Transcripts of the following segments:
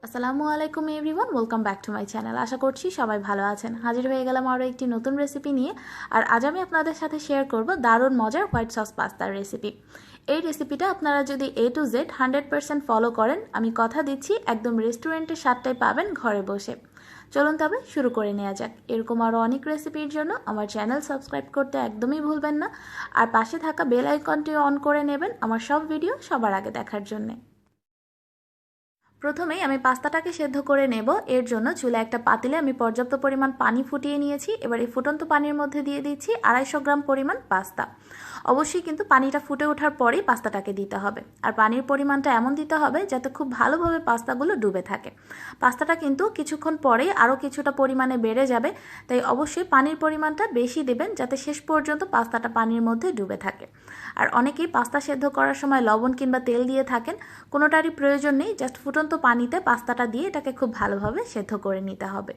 আসসালামু আলাইকুম everyone, welcome back to my channel. আশা করছি সবাই ভালো আছেন। হাজির হয়ে গেলাম আরও একটি নতুন রেসিপি নিয়ে। আর আজ আমি আপনাদের সাথে শেয়ার করব দারুণ মজার হোয়াইট সস পাস্তার রেসিপি। এই রেসিপিটা আপনারা যদি A to Z 100% ফলো করেন, আমি কথা দিচ্ছি একদম রেস্টুরেন্টের স্বাদটাই পাবেন ঘরে বসে। চলুন তবে শুরু করে নেওয়া যাক। এরকম আরও অনেক রেসিপির জন্য আমার চ্যানেল সাবস্ক্রাইব করতে একদমই ভুলবেন না। আর পাশে থাকা বেল আইকনটি অন করে নেবেন আমার সব ভিডিও সবার আগে দেখার জন্যে। প্রথমেই আমি পাস্তাটাকে সেদ্ধ করে নেব। এর জন্য চুলায় একটা পাতিলে আমি পর্যাপ্ত পরিমাণ পানি ফুটিয়ে নিয়েছি। এবার এই ফুটন্ত পানির মধ্যে দিয়ে দিচ্ছি 250 গ্রাম পরিমাণ পাস্তা। অবশ্যই কিন্তু পানিটা ফুটে ওঠার পরেই পাস্তাটাকে দিতে হবে। আর পানির পরিমাণটা এমন দিতে হবে যাতে খুব ভালোভাবে পাস্তাগুলো ডুবে থাকে। পাস্তাটা কিন্তু কিছুক্ষণ পরেই আরও কিছুটা পরিমাণে বেড়ে যাবে, তাই অবশ্যই পানির পরিমাণটা বেশি দেবেন যাতে শেষ পর্যন্ত পাস্তাটা পানির মধ্যে ডুবে থাকে। আর অনেকেই পাস্তা সেদ্ধ করার সময় লবণ কিংবা তেল দিয়ে থাকেন, কোনোটারই প্রয়োজন নেই। জাস্ট ফুটন্ত পানিতে পাস্তাটা দিয়ে এটাকে খুব ভালোভাবে সেদ্ধ করে নিতে হবে।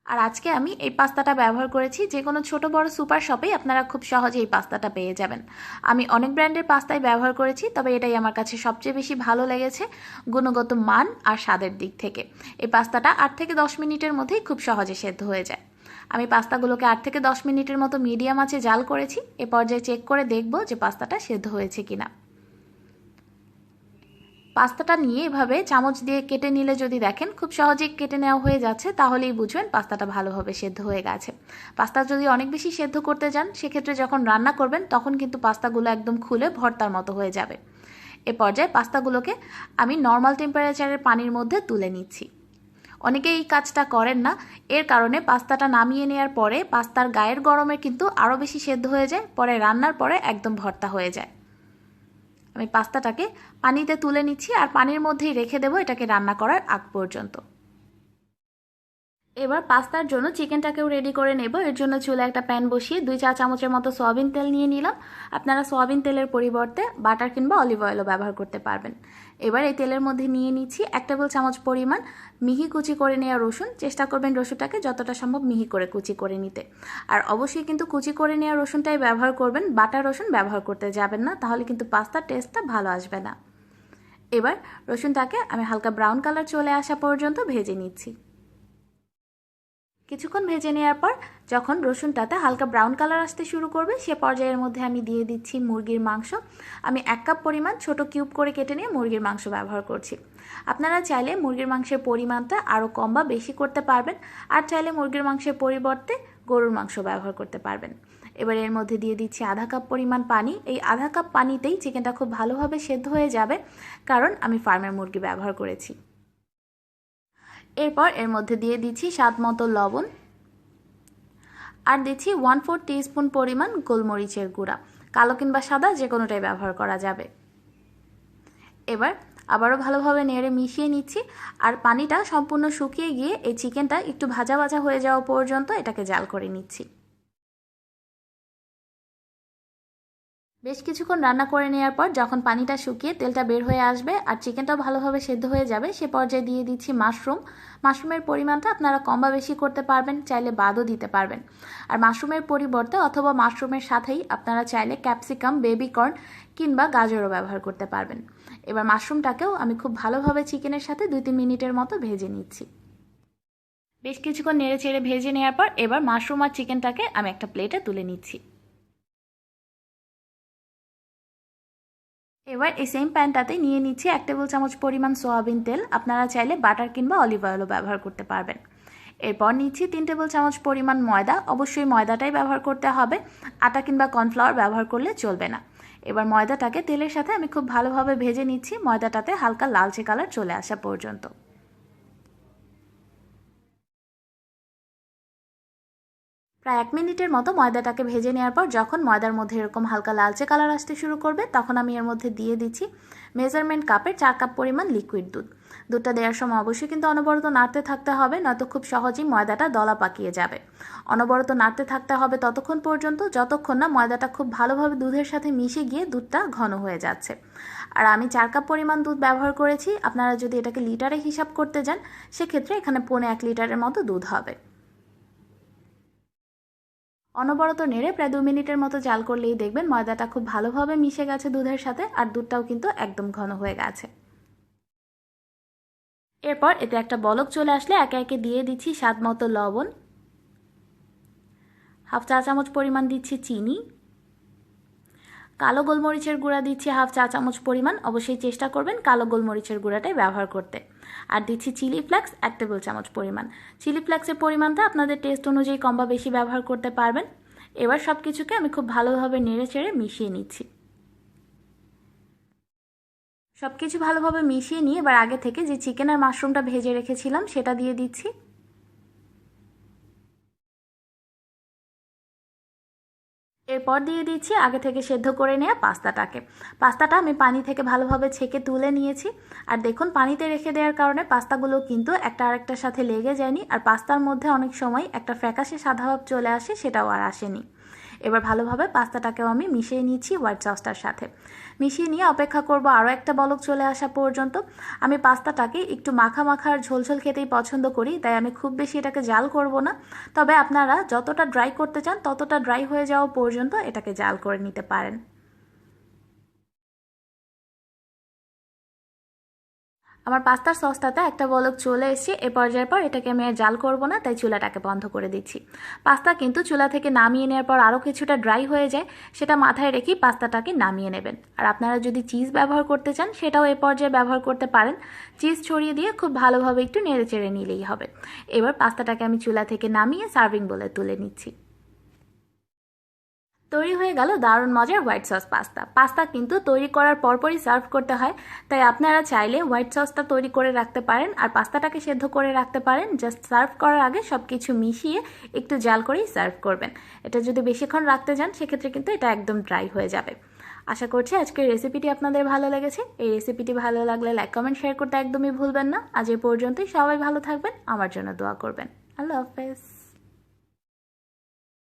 আর আজকে আমি এই পাস্তাটা ব্যবহার করেছি। যে কোনো ছোট বড় সুপার শপেই আপনারা খুব সহজে এই পাস্তাটা পেয়ে যাবেন। আমি অনেক ব্র্যান্ডের পাস্তাই ব্যবহার করেছি, তবে এটাই আমার কাছে সবচেয়ে বেশি ভালো লেগেছে গুণগত মান আর স্বাদের দিক থেকে। এই পাস্তাটা 8 থেকে 10 মিনিটের মধ্যেই খুব সহজে সেদ্ধ হয়ে যায়। আমি পাস্তাগুলোকে 8 থেকে 10 মিনিটের মতো মিডিয়াম আঁচে জাল করেছি। এ পর্যায়ে চেক করে দেখব যে পাস্তাটা সেদ্ধ হয়েছে কিনা। পাস্তাটা নিয়ে এভাবে চামচ দিয়ে কেটে নিলে যদি দেখেন খুব সহজেই কেটে নেওয়া হয়ে যাচ্ছে, তাহলেই বুঝবেন পাস্তাটা ভালোভাবে সেদ্ধ হয়ে গেছে। পাস্তা যদি অনেক বেশি সেদ্ধ করতে যান, সেক্ষেত্রে যখন রান্না করবেন তখন কিন্তু পাস্তাগুলো একদম খুলে ভর্তার মতো হয়ে যাবে। এ পর্যায়ে পাস্তাগুলোকে আমি নর্মাল টেম্পারেচারের পানির মধ্যে তুলে নিচ্ছি। অনেকে এই কাজটা করেন না, এর কারণে পাস্তাটা নামিয়ে নেওয়ার পরে পাস্তার গায়ের গরমে কিন্তু আরও বেশি সেদ্ধ হয়ে যায়, পরে রান্নার পরে একদম ভর্তা হয়ে যায়। আমি পাস্তাটাকে পানিতে তুলে নিচ্ছি আর পানির মধ্যেই রেখে দেবো এটাকে রান্না করার আগ পর্যন্ত। এবার পাস্তার জন্য চিকেনটাকেও রেডি করে নেব। এর জন্য চুলায় একটা প্যান বসিয়ে 2 চা চামচের মতো সয়াবিন তেল নিয়ে নিলাম। আপনারা সয়াবিন তেলের পরিবর্তে বাটার কিংবা অলিভ অয়েলও ব্যবহার করতে পারবেন। এবার এই তেলের মধ্যে নিয়ে নিচ্ছি 1 টেবিল চামচ পরিমাণ মিহি কুচি করে নেওয়া রসুন। চেষ্টা করবেন রসুনটাকে যতটা সম্ভব মিহি করে কুচি করে নিতে। আর অবশ্যই কিন্তু কুচি করে নেওয়া রসুনটাই ব্যবহার করবেন, বাটা রসুন ব্যবহার করতে যাবেন না, তাহলে কিন্তু পাস্তার টেস্টটা ভালো আসবে না। এবার রসুনটাকে আমি হালকা ব্রাউন কালার চলে আসা পর্যন্ত ভেজে নিচ্ছি। কিছুক্ষণ ভেজে নেওয়ার পর যখন রসুনটাতে হালকা ব্রাউন কালার আসতে শুরু করবে, সে পর্যায়ের মধ্যে আমি দিয়ে দিচ্ছি মুরগির মাংস। আমি 1 কাপ পরিমাণ ছোট কিউব করে কেটে নিয়ে মুরগির মাংস ব্যবহার করছি। আপনারা চাইলে মুরগির মাংসের পরিমাণটা আরও কম বা বেশি করতে পারবেন, আর চাইলে মুরগির মাংসের পরিবর্তে গরুর মাংস ব্যবহার করতে পারবেন। এবার এর মধ্যে দিয়ে দিচ্ছি আধা কাপ পরিমাণ পানি। এই আধা কাপ পানিতেই চিকেনটা খুব ভালোভাবে সেদ্ধ হয়ে যাবে, কারণ আমি ফার্মের মুরগি ব্যবহার করেছি। এরপর এর মধ্যে দিয়ে দিচ্ছি স্বাদ মতো লবণ আর দিচ্ছি 1/4 টিস্পুন পরিমাণ গোলমরিচের গুঁড়া। কালো কিংবা সাদা যে কোনোটাই ব্যবহার করা যাবে। এবার আবারও ভালোভাবে নেড়ে মিশিয়ে নিচ্ছি। আর পানিটা সম্পূর্ণ শুকিয়ে গিয়ে এই চিকেনটা একটু ভাজা ভাজা হয়ে যাওয়া পর্যন্ত এটাকে জাল করে নিচ্ছি। বেশ কিছুক্ষণ রান্না করে নেওয়ার পর যখন পানিটা শুকিয়ে তেলটা বের হয়ে আসবে আর চিকেনটাও ভালোভাবে সেদ্ধ হয়ে যাবে, সে পর্যায়ে দিয়ে দিচ্ছি মাশরুমের পরিমাণটা আপনারা কম বা বেশি করতে পারবেন, চাইলে বাদও দিতে পারবেন। আর মাশরুমের পরিবর্তে অথবা মাশরুমের সাথেই আপনারা চাইলে ক্যাপসিকাম, বেবি কর্ন কিংবা গাজরও ব্যবহার করতে পারবেন। এবার মাশরুমটাকেও আমি খুব ভালোভাবে চিকেনের সাথে 2-3 মিনিটের মতো ভেজে নিচ্ছি। বেশ কিছুক্ষণ নেড়ে চেড়ে ভেজে নেওয়ার পর এবার মাশরুম আর চিকেনটাকে আমি একটা প্লেটে তুলে নিচ্ছি। এবার এই সেম প্যানটাতে নিয়ে নিচ্ছি 1 টেবিল চামচ পরিমাণ সয়াবিন তেল। আপনারা চাইলে বাটার কিংবা অলিভ অয়েলও ব্যবহার করতে পারবেন। এরপর নিচ্ছি 3 টেবিল চামচ পরিমাণ ময়দা। অবশ্যই ময়দাটাই ব্যবহার করতে হবে, আটা কিংবা কর্নফ্লাওয়ার ব্যবহার করলে চলবে না। এবার ময়দাটাকে তেলের সাথে আমি খুব ভালোভাবে ভেজে নিচ্ছি, ময়দাটাতে হালকা লালচে কালার চলে আসা পর্যন্ত। প্রায় 1 মিনিটের মতো ময়দাটাকে ভেজে নেওয়ার পর যখন ময়দার মধ্যে এরকম হালকা লালচে কালার আসতে শুরু করবে, তখন আমি এর মধ্যে দিয়ে দিচ্ছি মেজারমেন্ট কাপের 4 কাপ পরিমাণ লিকুইড দুধ। দুধটা দেওয়ার সময় অবশ্যই কিন্তু অনবরত নাড়তে থাকতে হবে, নয়তো খুব সহজেই ময়দাটা দলা পাকিয়ে যাবে। অনবরত নাড়তে থাকতে হবে ততক্ষণ পর্যন্ত যতক্ষণ না ময়দাটা খুব ভালোভাবে দুধের সাথে মিশে গিয়ে দুধটা ঘন হয়ে যাচ্ছে। আর আমি 4 কাপ পরিমাণ দুধ ব্যবহার করেছি। আপনারা যদি এটাকে লিটারে হিসাব করতে যান, সেক্ষেত্রে এখানে 1.25 লিটারের মতো দুধ হবে। অনবরত নেড়ে প্রায় 2 মিনিটের মতো জাল করলেই দেখবেন ময়দাটা খুব ভালোভাবে মিশে গেছে দুধের সাথে, আর দুধটাও কিন্তু একদম ঘন হয়ে গেছে। এরপর এতে একটা বলক চলে আসলে একে একে দিয়ে দিচ্ছি স্বাদ মতো লবণ, হাফ চা চামচ পরিমাণ দিচ্ছি চিনি, কালো গোলমরিচের গুঁড়া দিচ্ছি হাফ চা চামচ পরিমাণ, অবশ্যই চেষ্টা করবেন কালো গোলমরিচের গুঁড়াটাই ব্যবহার করতে। আর দিচ্ছি চিলি ফ্লেক্স 1 টেবিল চামচ পরিমাণ। চিলি ফ্লেক্সের পরিমাণটা আপনাদের টেস্ট অনুযায়ী কম বা বেশি ব্যবহার করতে পারবেন। এবার সব কিছুকে আমি খুব ভালোভাবে নেড়ে চেড়ে মিশিয়ে নিচ্ছি। সব কিছু ভালোভাবে মিশিয়ে নিয়ে এবার আগে থেকে যে চিকেন আর মাশরুমটা ভেজে রেখেছিলাম সেটা দিয়ে দিচ্ছি। এরপর দিয়ে দিচ্ছি আগে থেকে সেদ্ধ করে নেওয়া পাস্তাটা আমি পানি থেকে ভালোভাবে ছেঁকে তুলে নিয়েছি। আর দেখুন পানিতে রেখে দেওয়ার কারণে পাস্তাগুলো কিন্তু একটা আরেকটার সাথে লেগে যায়নি, আর পাস্তার মধ্যে অনেক সময় একটা ফ্যাকাশে সাদা ভাব চলে আসে, সেটাও আর আসেনি। এবার ভালোভাবে পাস্তাটাকেও আমি মিশিয়ে নিচ্ছি হোয়াইট সসটার সাথে। মিশিয়ে নিয়ে অপেক্ষা করব আরও একটা বলক চলে আসা পর্যন্ত। আমি পাস্তাটাকে একটু মাখা মাখা আর ঝোলঝোল খেতেই পছন্দ করি, তাই আমি খুব বেশি এটাকে জাল করব না। তবে আপনারা যতটা ড্রাই করতে চান ততটা ড্রাই হয়ে যাওয়া পর্যন্ত এটাকে জাল করে নিতে পারেন। আমার পাস্তার সসটাতে একটা বলক চলে এসেছে। এ পর্যায়ের পর এটাকে আমি আর জাল করব না, তাই চুলাটাকে বন্ধ করে দিচ্ছি। পাস্তা কিন্তু চুলা থেকে নামিয়ে নেওয়ার পর আরও কিছুটা ড্রাই হয়ে যায়, সেটা মাথায় রেখেই পাস্তাটাকে নামিয়ে নেবেন। আর আপনারা যদি চিজ ব্যবহার করতে চান সেটাও এ পর্যায়ে ব্যবহার করতে পারেন। চিজ ছড়িয়ে দিয়ে খুব ভালোভাবে একটু নেড়ে চেড়ে নিলেই হবে। এবার পাস্তাটাকে আমি চুলা থেকে নামিয়ে সার্ভিং বোলে তুলে নিচ্ছি। তৈরি হয়ে গেল দারুণ মজার হোয়াইট সস পাস্তা কিন্তু তৈরি করার পরপরই সার্ভ করতে হয়, তাই আপনারা চাইলে হোয়াইট সসটা তৈরি করে রাখতে পারেন আর পাস্তাটাকে সেদ্ধ করে রাখতে পারেন। জাস্ট সার্ভ করার আগে সব কিছু মিশিয়ে একটু জাল করেই সার্ভ করবেন। এটা যদি বেশিক্ষণ রাখতে যান সেক্ষেত্রে কিন্তু এটা একদম ড্রাই হয়ে যাবে। আশা করছি আজকের রেসিপিটি আপনাদের ভালো লেগেছে। এই রেসিপিটি ভালো লাগলে লাইক কমেন্ট শেয়ার করতে একদমই ভুলবেন না। আজ এই পর্যন্তই, সবাই ভালো থাকবেন, আমার জন্য দোয়া করবেন। আল্লাহ হাফেজ।